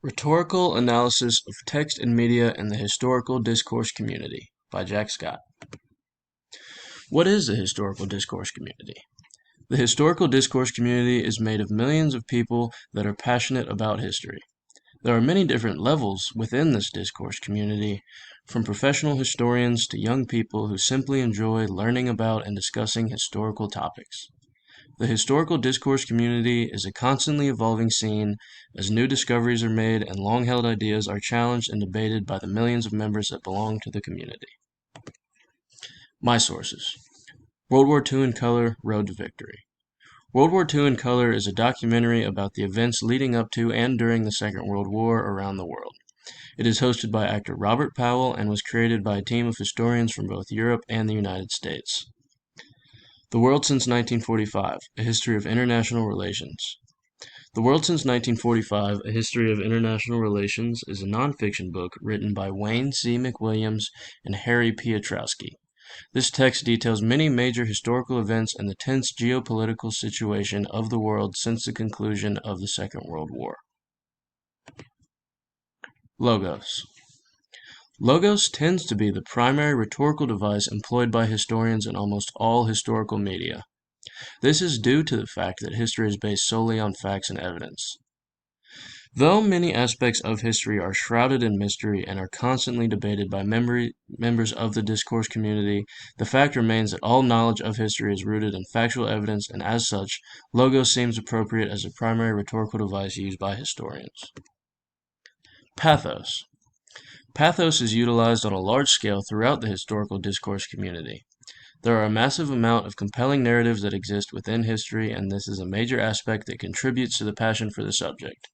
Rhetorical Analysis of Text and Media in the Historical Discourse Community by Jack Scott. What is the historical discourse community? The historical discourse community is made of millions of people that are passionate about history. There are many different levels within this discourse community, from professional historians to young people who simply enjoy learning about and discussing historical topics. The historical discourse community is a constantly evolving scene as new discoveries are made and long-held ideas are challenged and debated by the millions of members that belong to the community. My sources. World War II in Color, Road to Victory. World War II in Color is a documentary about the events leading up to and during the Second World War around the world. It is hosted by actor Robert Powell and was created by a team of historians from both Europe and the United States. The World Since 1945, A History of International Relations. The World Since 1945, A History of International Relations is a nonfiction book written by Wayne C. McWilliams and Harry Piotrowski. This text details many major historical events and the tense geopolitical situation of the world since the conclusion of the Second World War. Logos. Logos tends to be the primary rhetorical device employed by historians in almost all historical media. This is due to the fact that history is based solely on facts and evidence. Though many aspects of history are shrouded in mystery and are constantly debated by members of the discourse community, the fact remains that all knowledge of history is rooted in factual evidence, and as such, logos seems appropriate as a primary rhetorical device used by historians. Pathos. Pathos is utilized on a large scale throughout the historical discourse community. There are a massive amount of compelling narratives that exist within history, and this is a major aspect that contributes to the passion for the subject.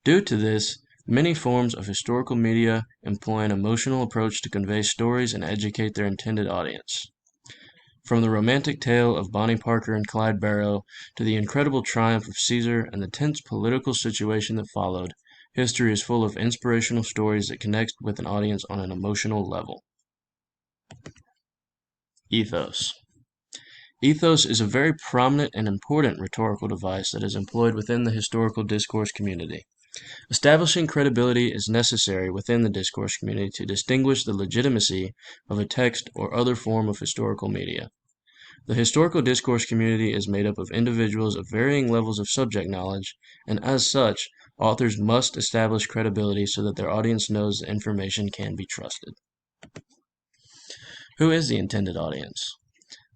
Due to this, many forms of historical media employ an emotional approach to convey stories and educate their intended audience. From the romantic tale of Bonnie Parker and Clyde Barrow to the incredible triumph of Caesar and the tense political situation that followed, history is full of inspirational stories that connect with an audience on an emotional level. Ethos. Ethos is a very prominent and important rhetorical device that is employed within the historical discourse community. Establishing credibility is necessary within the discourse community to distinguish the legitimacy of a text or other form of historical media. The historical discourse community is made up of individuals of varying levels of subject knowledge, and as such, authors must establish credibility so that their audience knows the information can be trusted. Who is the intended audience?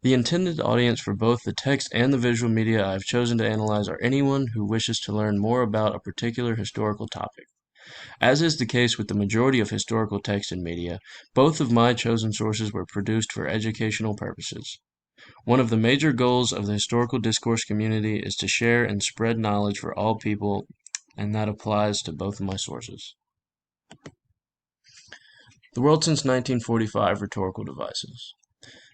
The intended audience for both the text and the visual media I have chosen to analyze are anyone who wishes to learn more about a particular historical topic. As is the case with the majority of historical text and media, both of my chosen sources were produced for educational purposes. One of the major goals of the historical discourse community is to share and spread knowledge for all people, and that applies to both of my sources. The World Since 1945 Rhetorical Devices.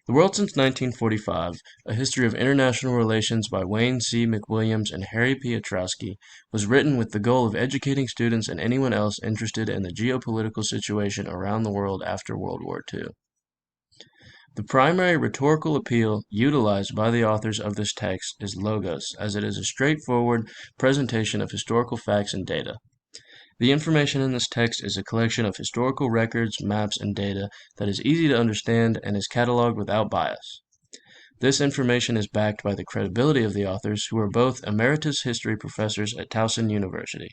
The World Since 1945, A History of International Relations by Wayne C. McWilliams and Harry Piotrowski, was written with the goal of educating students and anyone else interested in the geopolitical situation around the world after World War II. The primary rhetorical appeal utilized by the authors of this text is logos, as it is a straightforward presentation of historical facts and data. The information in this text is a collection of historical records, maps, and data that is easy to understand and is cataloged without bias. This information is backed by the credibility of the authors, who are both emeritus history professors at Towson University.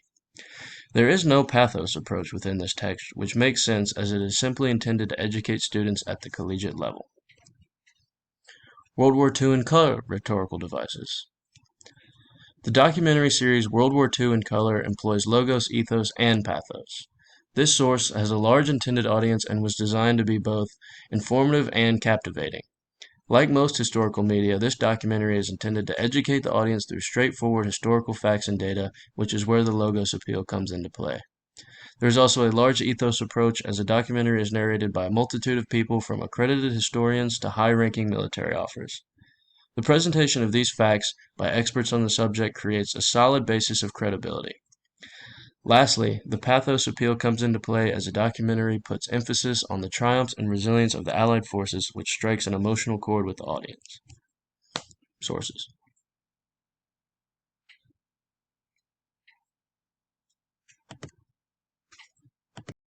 There is no pathos approach within this text, which makes sense as it is simply intended to educate students at the collegiate level. World War II in Color Rhetorical Devices. The documentary series World War II in Color employs logos, ethos, and pathos. This source has a large intended audience and was designed to be both informative and captivating. Like most historical media, this documentary is intended to educate the audience through straightforward historical facts and data, which is where the logos appeal comes into play. There is also a large ethos approach, as the documentary is narrated by a multitude of people from accredited historians to high-ranking military officers. The presentation of these facts by experts on the subject creates a solid basis of credibility. Lastly, the pathos appeal comes into play as the documentary puts emphasis on the triumphs and resilience of the Allied forces, which strikes an emotional chord with the audience. Sources.